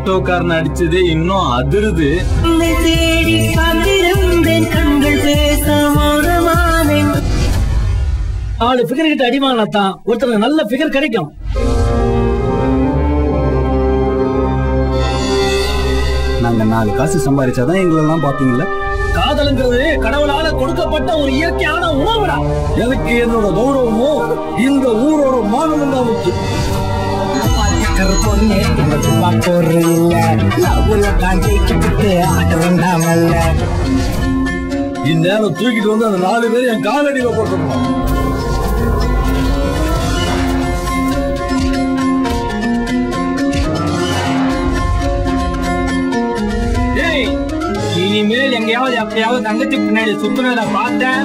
ஆட்டோக்காரன் அடிச்சதே இன்னும் அதிருது. ஆளு பிகர் கிட்ட அடிமானத்தான் ஒருத்தர் நல்ல பிகர் கிடைக்கும். நாங்க 4 காசு சம்பாதிச்சாதான் எங்களெல்லாம் பாத்தீங்களா? காதலுங்கிறது கடவுளால கொடுக்கப்பட்ட ஒரு இயற்கையான உணவுடா. எனக்கு என்னோட கௌரவமோ இந்த ஊரோட மானமும் தான் முக்கியம். இந்நேரம் தூக்கிட்டு வந்து அந்த 4 பேர் என் காலடியில போட்டுருவோம். இனிமேல் எங்கேயாவது எப்பயாவது தங்கச்சி பின்னாடி சுத்துனதை பார்த்தேன்